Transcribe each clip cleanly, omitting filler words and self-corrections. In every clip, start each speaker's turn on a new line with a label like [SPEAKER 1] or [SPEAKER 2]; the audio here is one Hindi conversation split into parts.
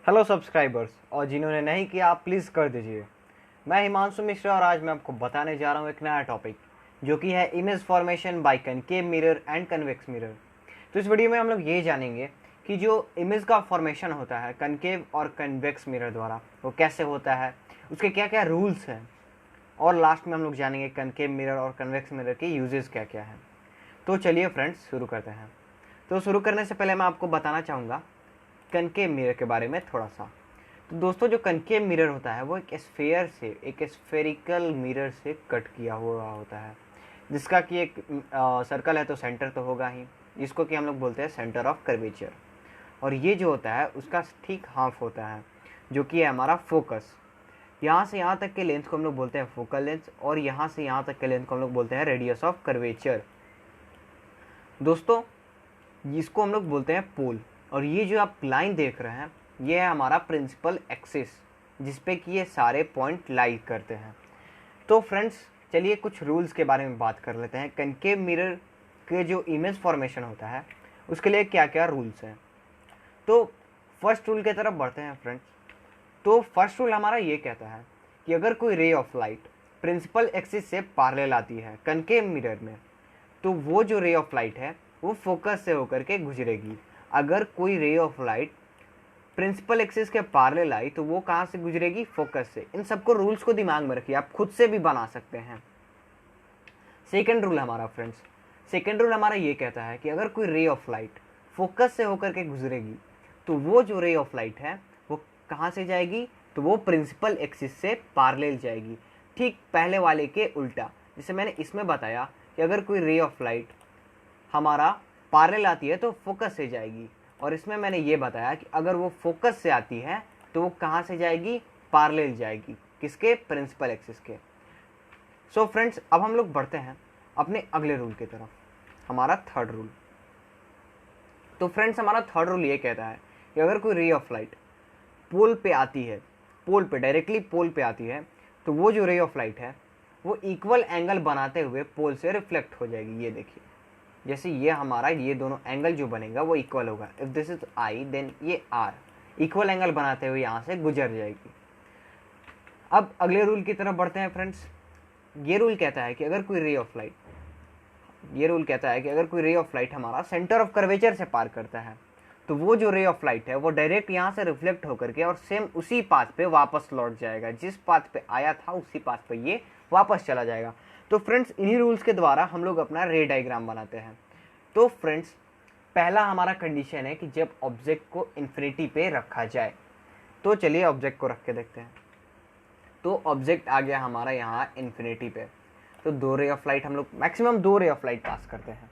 [SPEAKER 1] हेलो सब्सक्राइबर्स, और जिन्होंने नहीं किया आप प्लीज़ कर दीजिए। मैं हिमांशु मिश्रा और आज मैं आपको बताने जा रहा हूँ एक नया टॉपिक जो कि है image formation by concave mirror and convex mirror. तो इस वीडियो में हम लोग ये जानेंगे कि जो इमेज का फॉर्मेशन होता है कनकेव और कन्वेक्स मिरर द्वारा वो कैसे होता है, उसके क्या क्या रूल्स हैं, और लास्ट में हम लोग जानेंगे कनकेव मिरर और कन्वेक्स मिरर के यूजेस क्या क्या हैं। तो चलिए फ्रेंड्स शुरू करते हैं। तो शुरू करने से पहले मैं आपको बताना चाहूँगा कनकेव मिरर के बारे में थोड़ा सा। तो दोस्तों, जो कनकेव मिरर होता है वो एक स्फेरिकल मिरर से कट किया हुआ होता है, जिसका कि एक सर्कल है तो सेंटर तो होगा ही, जिसको कि हम लोग बोलते हैं सेंटर ऑफ कर्वेचर। और ये जो होता है उसका ठीक हाफ होता है जो कि है हमारा फोकस। यहाँ से यहाँ तक के लेंथ को हम लोग बोलते हैं फोकल लेंथ, और यहाँ से यहाँ तक के लेंथ को हम लोग बोलते हैं रेडियस ऑफ कर्वेचर। दोस्तों, इसको हम लोग बोलते हैं पोल। और ये जो आप लाइन देख रहे हैं ये है हमारा प्रिंसिपल एक्सिस, जिसपे कि ये सारे पॉइंट लाई करते हैं। तो फ्रेंड्स, चलिए कुछ रूल्स के बारे में बात कर लेते हैं। कनकेव मिरर के जो इमेज फॉर्मेशन होता है उसके लिए क्या क्या रूल्स हैं। तो फर्स्ट रूल की तरफ बढ़ते हैं फ्रेंड्स। तो फर्स्ट रूल हमारा ये कहता है कि अगर कोई ray of light principal axis से पैरेलल आती है कनकेव मिरर में, तो वो जो रे ऑफ लाइट है वो फोकस से होकर के गुजरेगी। अगर कोई ray of light principal axis के पैरेलल आई तो वो कहाँ से गुजरेगी? फोकस से। इन सबको रूल्स को दिमाग में रखिए, आप खुद से भी बना सकते हैं। सेकेंड रूल हमारा फ्रेंड्स, सेकेंड रूल हमारा ये कहता है कि अगर कोई रे ऑफ लाइट फोकस से होकर के गुजरेगी तो वो जो रे ऑफ लाइट है वो कहाँ से जाएगी? तो वो प्रिंसिपल एक्सिस से पैरेलल जाएगी, ठीक पहले वाले के उल्टा। जैसे मैंने इसमें बताया कि अगर कोई रे ऑफ लाइट हमारा पैरेलल आती है तो फोकस से जाएगी, और इसमें मैंने ये बताया कि अगर वो फोकस से आती है तो वो कहाँ से जाएगी? पैरेलल जाएगी। किसके? प्रिंसिपल एक्सिस के। सो फ्रेंड्स, अब हम लोग बढ़ते हैं अपने अगले रूल की तरफ, हमारा थर्ड रूल। तो फ्रेंड्स, हमारा थर्ड रूल ये कहता है कि अगर कोई रे ऑफ लाइट पोल पे आती है, पोल पे डायरेक्टली पोल पे आती है, तो वो जो रे ऑफ लाइट है वो इक्वल एंगल बनाते हुए पोल से रिफ्लेक्ट हो जाएगी। ये देखिए, जैसे ये हमारा ये दोनों एंगल जो बनेगा वो इक्वल होगा। If this is I then ये आर, इक्वल एंगल बनाते हुए यहाँ से गुजर जाएगी। अब अगले रूल की तरफ बढ़ते हैं फ्रेंड्स। ये रूल कहता है कि अगर कोई रे ऑफ लाइट, ये रूल कहता है कि अगर कोई रे ऑफ लाइट हमारा सेंटर ऑफ कर्वेचर से पार करता है तो वो जो रे ऑफ लाइट है वो डायरेक्ट यहाँ से रिफ्लेक्ट होकर के और सेम उसी पाथ पे वापस लौट जाएगा। जिस पाथ पे आया था उसी पाथ पे ये वापस चला जाएगा। तो फ्रेंड्स, इन्हीं रूल्स के द्वारा हम लोग अपना रे डायग्राम बनाते हैं। तो फ्रेंड्स, पहला हमारा कंडीशन है कि जब ऑब्जेक्ट को इन्फिनिटी पे रखा जाए। तो चलिए ऑब्जेक्ट को रख के देखते हैं। तो ऑब्जेक्ट आ गया हमारा यहाँ इन्फिनिटी पे, तो दो रे ऑफ लाइट हम लोग मैक्सिमम दो रे ऑफ लाइट पास करते हैं।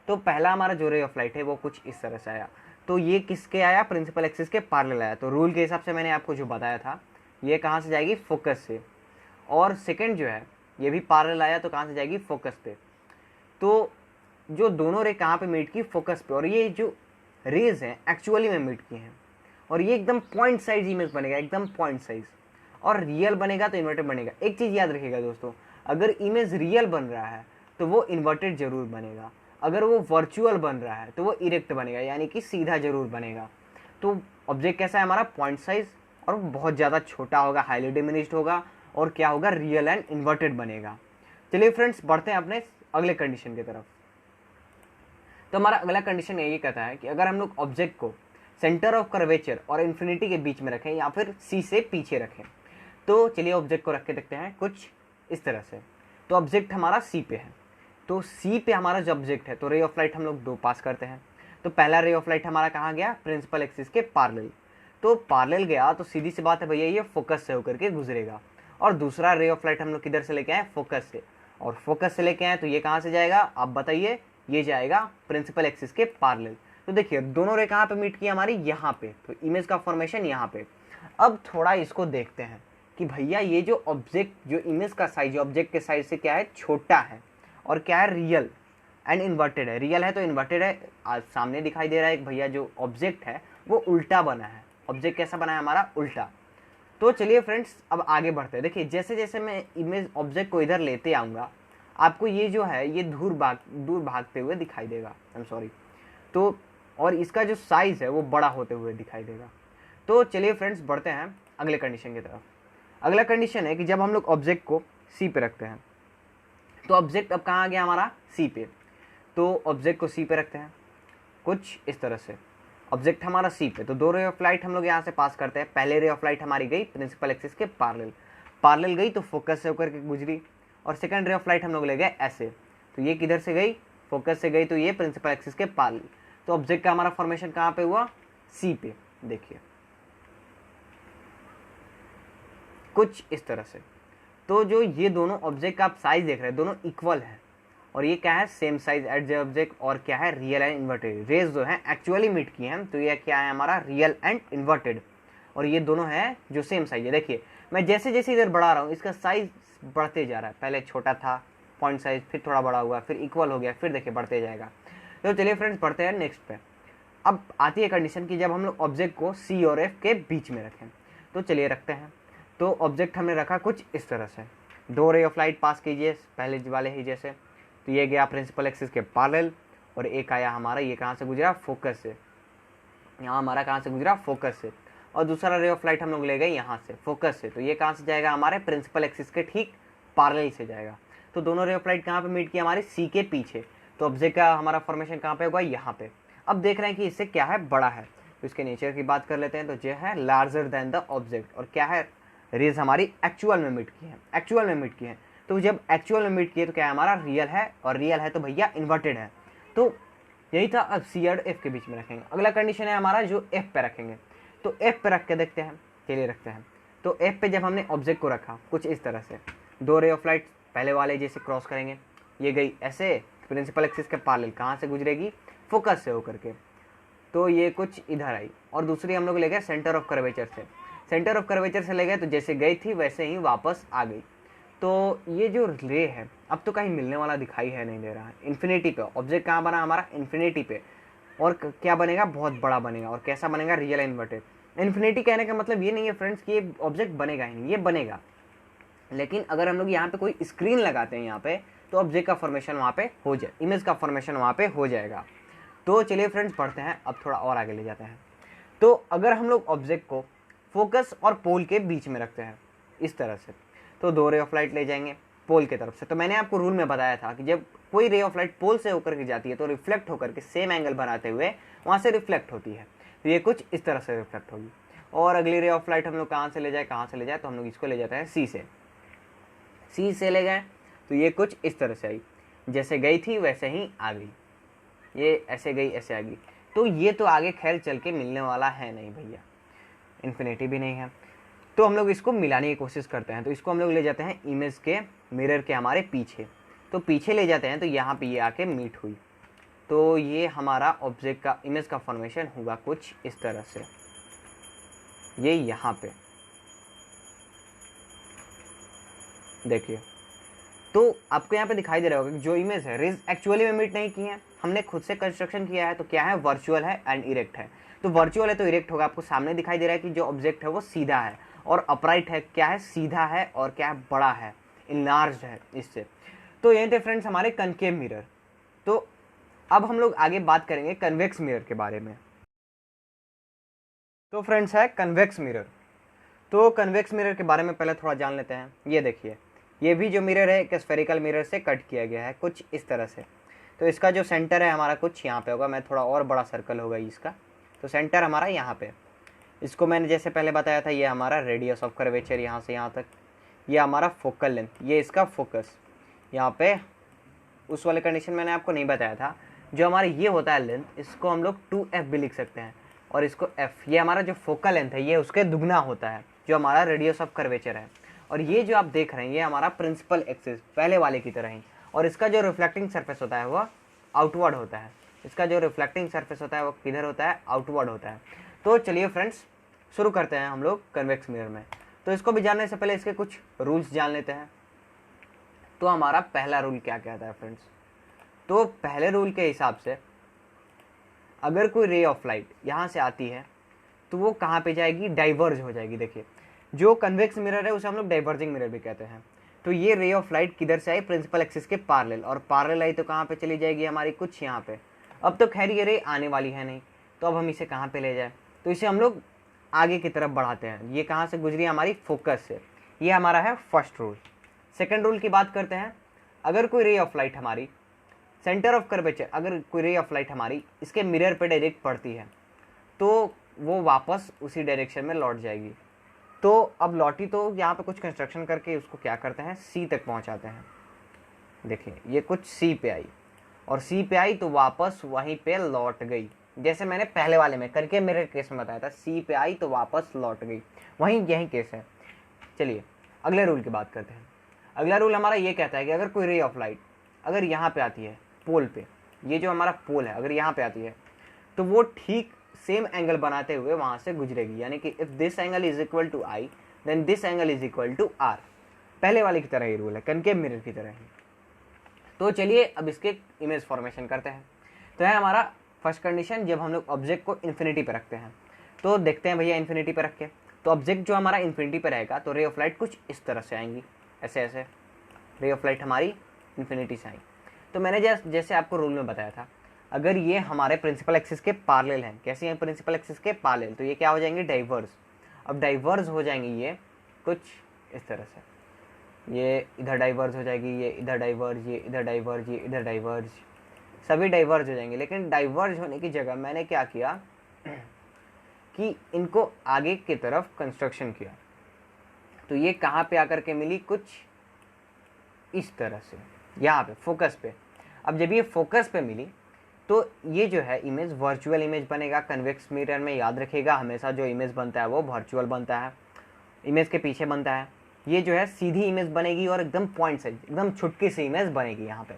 [SPEAKER 1] तो पहला हमारा जो रे ऑफ लाइट है वो कुछ इस तरह से आया, तो ये किसके आया? प्रिंसिपल एक्सिस के पैरेलल आया। तो रूल के हिसाब से मैंने आपको जो बताया था, ये कहाँ से जाएगी? फोकस से। और सेकंड जो है ये भी पैरेलल आया, तो कहाँ से जाएगी? फोकस पे। तो जो दोनों रे कहाँ पे मीट की? फोकस पे। और ये जो रेज हैं एक्चुअली में मीट की हैं, और ये एकदम पॉइंट साइज इमेज बनेगा, एकदम पॉइंट साइज। और रियल बनेगा तो इन्वर्टेड बनेगा। एक चीज़ याद रखिएगा दोस्तों, अगर इमेज रियल बन रहा है तो वो इन्वर्टेड जरूर बनेगा, अगर वो वर्चुअल बन रहा है तो वो इरेक्ट बनेगा, यानी कि सीधा जरूर बनेगा। तो ऑब्जेक्ट कैसा है हमारा? पॉइंट साइज, और बहुत ज़्यादा छोटा होगा, हाईली डिमिनिश्ड होगा, और क्या होगा? रियल एंड इन्वर्टेड बनेगा। चलिए फ्रेंड्स, बढ़ते हैं अपने अगले कंडीशन की तरफ। तो हमारा अगला कंडीशन ये कहता है कि अगर हम लोग ऑब्जेक्ट को सेंटर ऑफ कर्वेचर और इन्फिनिटी के बीच में रखें या फिर सी से पीछे रखें, तो चलिए ऑब्जेक्ट को रख के देखते हैं कुछ इस तरह से। तो ऑब्जेक्ट हमारा सी पे है, तो सी पे हमारा जो ऑब्जेक्ट है तो रे ऑफ लाइट हम लोग दो पास करते हैं। तो पहला रे ऑफ लाइट हमारा कहाँ गया? प्रिंसिपल एक्सिस के पैरेलल। तो पैरेलल गया तो सीधी सी बात है भैया, ये फोकस से होकर के गुजरेगा। और दूसरा रे ऑफ लाइट हम लोग किधर से लेके आए? फोकस से। और फोकस से लेके आए तो ये कहाँ से जाएगा? आप बताइए। ये जाएगा प्रिंसिपल एक्सिस के पैरेलल। तो देखिए दोनों रे कहाँ पे मीट की हमारी? यहाँ पे। तो इमेज का फॉर्मेशन यहाँ पे। अब थोड़ा इसको देखते हैं कि भैया ये जो ऑब्जेक्ट, जो इमेज का साइज ऑब्जेक्ट के साइज से क्या है? छोटा है, और क्या है? रियल एंड इन्वर्टेड है। रियल है तो इन्वर्टेड है। आज सामने दिखाई दे रहा है एक भैया जो ऑब्जेक्ट है वो उल्टा बना है। ऑब्जेक्ट कैसा बना है हमारा? उल्टा। तो चलिए फ्रेंड्स, अब आगे बढ़ते हैं। देखिए जैसे जैसे मैं इमेज ऑब्जेक्ट को इधर लेते आऊँगा, आपको ये जो है ये दूर भागते हुए दिखाई देगा। I am sorry. तो और इसका जो साइज है वो बड़ा होते हुए दिखाई देगा। तो चलिए फ्रेंड्स बढ़ते हैं अगले कंडीशन की तरफ। अगला कंडीशन है कि जब हम लोग ऑब्जेक्ट को सी पे रखते हैं, तो ऑब्जेक्ट अब कहाँ आ गया हमारा सी पे, तो ऑब्जेक्ट को सी पे रखते हैं कुछ इस तरह से। ऑब्जेक्ट हमारा सी पे, तो 2 रे ऑफ लाइट हम लोग यहाँ से पास करते हैं। पहले रे ऑफ लाइट हमारी गई प्रिंसिपल एक्सिस के पैरेलल गई तो फोकस से होकर के गुजरी, और सेकंड रे ऑफ लाइट हम लोग ले गए ऐसे, तो ये किधर से गई, फोकस से गई, तो ये प्रिंसिपल एक्सिस के पैरेलल। तो ऑब्जेक्ट का हमारा फॉर्मेशन कहाँ पे हुआ, सी पे, देखिए कुछ इस तरह से। तो जो ये दोनों ऑब्जेक्ट का आप साइज देख रहे हैं दोनों इक्वल है, और ये क्या है same size at the object, और क्या है रियल एंड इन्वर्टेड। रेज जो है एक्चुअली मीट की हैं, तो ये क्या है हमारा रियल एंड इन्वर्टेड, और ये दोनों है जो सेम साइज है। देखिए मैं जैसे जैसे इधर बढ़ा रहा हूँ इसका साइज बढ़ते जा रहा है, पहले छोटा था पॉइंट साइज, फिर थोड़ा बड़ा हुआ, फिर इक्वल हो गया, फिर देखिए बढ़ते जाएगा। तो चलिए फ्रेंड्स बढ़ते हैं नेक्स्ट पे। अब आती है कंडीशन कि जब हम लोग ऑब्जेक्ट को सी और एफ के बीच में रखें, तो चलिए रखते हैं। तो ऑब्जेक्ट हमने रखा कुछ इस तरह से, 2 रे ऑफ लाइट पास कीजिए पहले वाले ही जैसे, तो ये गया प्रिंसिपल एक्सिस के पैरेलल, और एक आया हमारा ये कहाँ से गुजरा, फोकस से, यहाँ हमारा कहाँ से गुजरा, फोकस से, और दूसरा रे ऑफ लाइट हम लोग ले गए यहाँ से फोकस से, तो ये कहाँ से जाएगा हमारे प्रिंसिपल एक्सिस के ठीक पैरेलल से जाएगा। तो दोनों रे ऑफ लाइट कहाँ पे मीट किया, हमारे सी के पीछे, तो ऑब्जेक्ट का हमारा फॉर्मेशन कहाँ पे होगा, यहाँ पे। अब देख रहे हैं कि इससे क्या है, बड़ा है, तो इसके नेचर की बात कर लेते हैं। तो जो है लार्जर देन द ऑब्जेक्ट, और क्या है रेज हमारी एक्चुअल में मीट की है, एक्चुअल में मीट की है। तो जब एक्चुअल में मीट किए तो क्या है हमारा रियल है, और रियल है तो भैया इन्वर्टेड है। तो यही था। अब सी और एफ के बीच में रखेंगे। अगला कंडीशन है हमारा जो एफ पे रखेंगे, तो एफ पे रख के देखते हैं, चलिए रखते हैं। तो एफ पे जब हमने ऑब्जेक्ट को रखा कुछ इस तरह से, 2 रे ऑफ लाइट पहले वाले जैसे क्रॉस करेंगे, ये गई ऐसे प्रिंसिपल एक्सिस के पैरेलल, कहाँ से गुजरेगी, फोकस से होकर के, तो ये कुछ इधर आई, और दूसरी हम लोग ले गए सेंटर ऑफ कर्वेचर से, सेंटर ऑफ कर्वेचर से ले गए तो जैसे गई थी वैसे ही वापस आ गई। तो ये जो रे है अब तो कहीं मिलने वाला दिखाई है नहीं दे रहा है, इन्फिनिटी पे ऑब्जेक्ट कहाँ बना हमारा, इन्फिनिटी पे, और क्या बनेगा, बहुत बड़ा बनेगा, और कैसा बनेगा, रियल इन्वर्टेड। इन्फिनिटी कहने का मतलब ये नहीं है फ्रेंड्स कि ये ऑब्जेक्ट बनेगा ही नहीं, ये बनेगा, लेकिन अगर हम लोग यहाँ पे कोई स्क्रीन लगाते हैं यहाँ पे, तो ऑब्जेक्ट का फॉर्मेशन वहाँ पे हो जाए, इमेज का फॉर्मेशन वहाँ पे हो जाएगा। तो चलिए फ्रेंड्स बढ़ते हैं, अब थोड़ा और आगे ले जाते हैं। तो अगर हम लोग ऑब्जेक्ट को फोकस और पोल के बीच में रखते हैं इस तरह से, तो 2 रे ऑफ लाइट ले जाएंगे पोल की तरफ से। तो मैंने आपको रूल में बताया था कि जब कोई रे ऑफ लाइट पोल से होकर के जाती है तो रिफ्लेक्ट होकर के सेम एंगल बनाते हुए वहाँ से रिफ्लेक्ट होती है, तो ये कुछ इस तरह से रिफ्लेक्ट होगी। और अगली रे ऑफ लाइट हम लोग कहाँ से ले जाए, कहाँ से ले जाए, तो हम लोग इसको ले जाते हैं सी से, सी से ले गए तो ये कुछ इस तरह से आई, जैसे गई थी वैसे ही आ गई, ये ऐसे गई ऐसे आ गई। तो ये तो आगे खैर चल के मिलने वाला है नहीं भैया, इन्फिनिटी भी नहीं है, तो हम लोग इसको मिलाने की कोशिश करते हैं। तो इसको हम लोग ले जाते हैं इमेज के मिरर के हमारे पीछे, तो पीछे ले जाते हैं, तो यहाँ पे ये आके मीट हुई, तो ये हमारा ऑब्जेक्ट का इमेज का फॉर्मेशन होगा कुछ इस तरह से, ये यहाँ पे देखिए। तो आपको यहाँ पे दिखाई दे रहा होगा कि जो इमेज है रेज एक्चुअली में मीट नहीं की है, हमने खुद से कंस्ट्रक्शन किया है, तो क्या है वर्चुअल है एंड इरेक्ट है। तो वर्चुअल है तो इरेक्ट होगा, आपको सामने दिखाई दे रहा है कि जो ऑब्जेक्ट है वो सीधा है, और अपराइट है, क्या है सीधा है, और क्या है बड़ा है, इनलार्ज है इससे। तो ये थे फ्रेंड्स हमारे कनकेव मिरर। तो अब हम लोग आगे बात करेंगे कन्वेक्स मिरर के बारे में। तो फ्रेंड्स है कन्वेक्स मिरर। तो कन्वेक्स मिरर के बारे में पहले थोड़ा जान लेते हैं। ये देखिए, ये भी जो मिरर है एक स्फेरिकल मिरर से कट किया गया है कुछ इस तरह से। तो इसका जो सेंटर है हमारा कुछ यहाँ पे होगा, मैं थोड़ा और बड़ा सर्कल होगा इसका, तो सेंटर हमारा यहाँ पे। इसको मैंने जैसे पहले बताया था, ये हमारा रेडियस ऑफ कर्वेचर यहाँ से यहाँ तक, ये हमारा फोकल लेंथ, ये इसका फोकस यहाँ पे। उस वाले कंडीशन मैंने आपको नहीं बताया था, जो हमारा ये होता है लेंथ, इसको हम लोग 2f भी लिख सकते हैं, और इसको f, ये हमारा जो फोकल लेंथ है ये उसके दुगना होता है, जो हमारा रेडियस ऑफ कर्वेचर है। और ये जो आप देख रहे हैं ये हमारा प्रिंसिपल एक्सिस पहले वाले की तरह ही, और इसका जो रिफ्लेक्टिंग सरफेस होता है वो आउटवर्ड होता है, इसका जो रिफ्लेक्टिंग सरफेस होता है वो किधर होता है, आउटवर्ड होता है। तो चलिए फ्रेंड्स शुरू करते हैं हम लोग कन्वेक्स मिरर में। तो इसको भी जानने से पहले इसके कुछ रूल्स जान लेते हैं। तो हमारा पहला रूल क्या कहता है फ्रेंड्स, तो पहले रूल के हिसाब से अगर कोई रे ऑफ लाइट यहाँ से आती है तो वो कहाँ पे जाएगी, डाइवर्ज हो जाएगी। देखिए जो कन्वेक्स मिरर है उसे हम लोग डाइवर्जिंग मिरर भी कहते हैं। तो ये रे ऑफ लाइट किधर से आई, प्रिंसिपल एक्सिस के पैरेलल, और पैरेलल आई तो कहाँ पे चली जाएगी हमारी, कुछ यहाँ पे। अब तो खैर ये रे आने वाली है नहीं, तो अब हम इसे कहाँ पे ले जाए, तो इसे हम लोग आगे की तरफ बढ़ाते हैं। ये कहाँ से गुजरी? हमारी फोकस से। ये हमारा है फर्स्ट रूल। सेकंड रूल की बात करते हैं। अगर कोई रे ऑफ लाइट हमारी सेंटर ऑफ कर्वेचर, अगर कोई रे ऑफ लाइट हमारी इसके मिरर पे डायरेक्ट पड़ती है तो वो वापस उसी डायरेक्शन में लौट जाएगी। तो अब लौटी तो यहाँ पे कुछ कंस्ट्रक्शन करके उसको क्या करते हैं, सी तक पहुँचाते हैं। देखिए ये कुछ सी पे आई और सी पे आई तो वापस वहीं पे लौट गई। जैसे मैंने पहले वाले में करके मेरे केस में बताया था, सी पे आई तो वापस लौट गई, वहीं यही केस है। चलिए अगले रूल की बात करते हैं। अगला रूल हमारा ये कहता है कि अगर कोई रे ऑफ लाइट अगर यहाँ पे आती है पोल पे, ये जो हमारा पोल है अगर यहाँ पे आती है तो वो ठीक सेम एंगल बनाते हुए वहाँ से गुजरेगी। यानी कि if this angle is equal to I then this angle is equal to R. पहले वाले की तरह ही रूल है, कनकेव मिरर की तरह ही। तो चलिए अब इसके इमेज फॉर्मेशन करते हैं। तो है हमारा फर्स्ट कंडीशन, जब हम लोग ऑब्जेक्ट को इन्फिनिटी पे रखते हैं तो देखते हैं भैया इन्फिनिटी पे रख के तो ऑब्जेक्ट जो हमारा इन्फिनिटी पे रहेगा तो रे ऑफ लाइट कुछ इस तरह से आएंगी, ऐसे ऐसे रे ऑफ लाइट हमारी इन्फिनिटी से आएंगी। तो मैंने जैसे आपको रूल में बताया था, अगर ये हमारे प्रिंसिपल एक्सिस के पैरेलल हैं, कैसे हैं प्रिंसिपल एक्सिस के पैरेलल, तो ये क्या हो जाएंगे, डाइवर्स। अब डाइवर्स हो जाएंगे ये कुछ इस तरह से, ये इधर डाइवर्स हो जाएगी, ये इधर डाइवर्ज, ये इधर डाइवर्ज, ये इधर डाइवर्ज, सभी डाइवर्ज हो जाएंगे। लेकिन डाइवर्ज होने की जगह मैंने क्या किया कि इनको आगे की तरफ कंस्ट्रक्शन किया। तो ये कहाँ पे आकर के मिली, कुछ इस तरह से यहाँ पे फोकस पे। अब जब ये फोकस पे मिली तो ये जो है इमेज वर्चुअल इमेज बनेगा। कन्वेक्स मिरर में याद रखिएगा हमेशा जो इमेज बनता है वो वर्चुअल बनता है, इमेज के पीछे बनता है। ये जो है सीधी इमेज बनेगी और एकदम पॉइंट से एकदम छुटकी सी इमेज बनेगी यहाँ पे।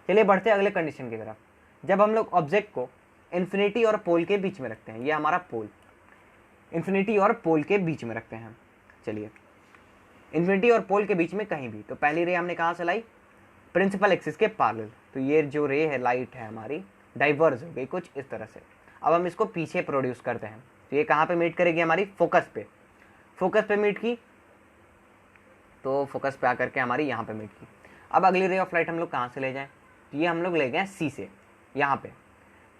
[SPEAKER 1] चलिए बढ़ते हैं अगले कंडीशन की तरफ। जब हम लोग ऑब्जेक्ट को इन्फिनिटी और पोल के बीच में रखते हैं, ये हमारा पोल इन्फिनिटी और पोल के बीच में रखते हैं। चलिए इन्फिनिटी और पोल के बीच में कहीं भी, तो पहली रे हमने कहाँ से लाई, प्रिंसिपल एक्सिस के पैरेलल। तो ये जो रे है लाइट है हमारी डाइवर्ज हो गई कुछ इस तरह से। अब हम इसको पीछे प्रोड्यूस करते हैं तो ये कहाँ पे मीट करेगी, हमारी फोकस पे। फोकस पे मीट की तो फोकस पे आकर के हमारी यहाँ पे मीट की। अब अगली रे ऑफ लाइट हम लोग कहाँ से ले जाएं, तो ये हम लोग ले गए सी से यहाँ पे।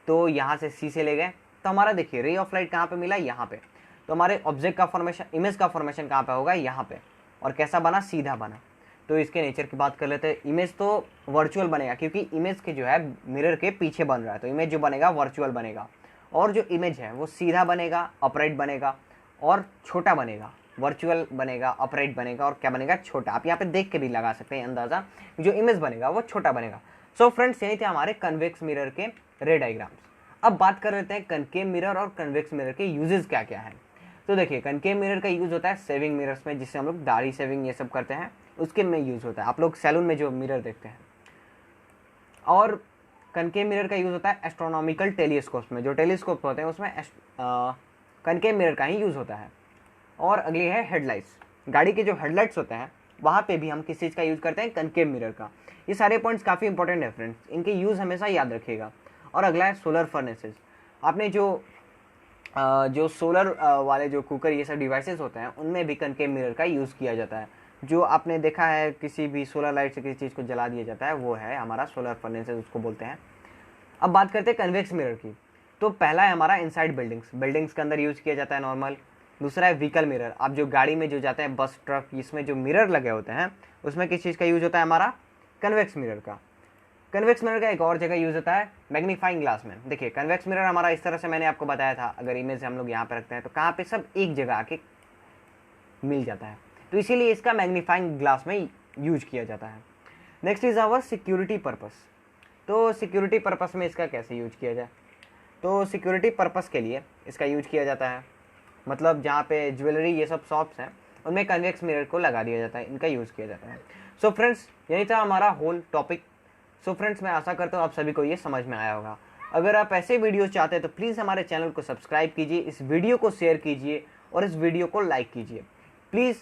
[SPEAKER 1] तो यहाँ से सी से ले गए तो हमारा देखिए रे ऑफ लाइट कहाँ पे मिला, यहाँ पे। तो हमारे ऑब्जेक्ट का फॉर्मेशन, इमेज का फॉर्मेशन कहाँ पे होगा, यहाँ पे। और कैसा बना, सीधा बना। तो इसके नेचर की बात कर लेते हैं। इमेज तो वर्चुअल बनेगा क्योंकि इमेज के जो है मिरर के पीछे बन रहा है, तो इमेज जो बनेगा वर्चुअल बनेगा। और जो इमेज है वो सीधा बनेगा, अपराइट बनेगा और छोटा बनेगा। वर्चुअल बनेगा, अपराइट बनेगा और क्या बनेगा, छोटा। आप यहाँ पे देख के भी लगा सकते हैं अंदाजा, जो इमेज बनेगा वो छोटा बनेगा। सो फ्रेंड्स यही थे हमारे कन्वेक्स मिरर के रे डायग्राम्स। अब बात कर लेते हैं कनकेव मिरर और कन्वेक्स मिरर के यूजेस क्या क्या है। तो देखिए कनकेव मिरर का यूज होता है सेविंग मिरर्स में, जिससे हम लोग दाढ़ी सेविंग ये सब करते हैं, उसके में यूज होता है। आप लोग सैलून में जो मिरर देखते हैं। और कनकेव मिरर का यूज होता है एस्ट्रोनॉमिकल टेलीस्कोप्स में, जो टेलीस्कोप होते हैं उसमें कनकेव मिरर का ही यूज होता है। और अगली है हेडलाइट्स। गाड़ी के जो हेडलाइट्स होते हैं वहाँ पे भी हम किस चीज़ का यूज़ करते हैं, कनकेव मिरर का। ये सारे पॉइंट्स काफ़ी इंपॉर्टेंट है फ्रेंड्स, इनके यूज़ हमेशा याद रखिएगा। और अगला है सोलर फर्नेसेस। आपने जो सोलर वाले जो कुकर ये सब डिवाइसेस होते हैं उनमें भी कनकेव मिरर का यूज़ किया जाता है। जो आपने देखा है किसी भी सोलर लाइट से किसी चीज़ को जला दिया जाता है वो है हमारा सोलर फर्नेसेस, उसको बोलते हैं। अब बात करते हैं कन्वेक्स मिरर की। तो पहला है हमारा इनसाइड बिल्डिंग्स, बिल्डिंग्स के अंदर यूज़ किया जाता है नॉर्मल। दूसरा है व्हीकल मिरर, आप जो गाड़ी में जो जाते हैं बस ट्रक, इसमें जो मिरर लगे होते हैं उसमें किस चीज़ का यूज़ होता है, हमारा कन्वेक्स मिरर का। कन्वेक्स मिरर का एक और जगह यूज़ होता है मैग्नीफाइंग ग्लास में। देखिए कन्वेक्स मिरर हमारा इस तरह से मैंने आपको बताया था, अगर इमेज हम लोग यहाँ पे रखते हैं तो कहाँ पे सब एक जगह आके मिल जाता है, तो इसीलिए इसका मैग्नीफाइंग ग्लास में यूज किया जाता है। Next is our security purpose. तो सिक्योरिटी पर्पस में इसका कैसे यूज किया जाए, तो सिक्योरिटी पर्पस के लिए इसका यूज किया जाता है, मतलब जहाँ पे ज्वेलरी ये सब शॉप्स हैं उनमें कन्वेक्स मिरर को लगा दिया जाता है, इनका यूज़ किया जाता है। सो फ्रेंड्स यही था हमारा होल टॉपिक। सो फ्रेंड्स मैं आशा करता हूँ आप सभी को ये समझ में आया होगा। अगर आप ऐसे वीडियो चाहते हैं तो प्लीज़ हमारे चैनल को सब्सक्राइब कीजिए, इस वीडियो को शेयर कीजिए और इस वीडियो को लाइक कीजिए। Please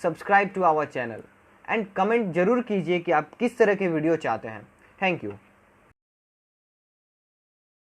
[SPEAKER 1] subscribe to our channel and comment जरूर कीजिए कि आप किस तरह के वीडियो चाहते हैं। Thank you.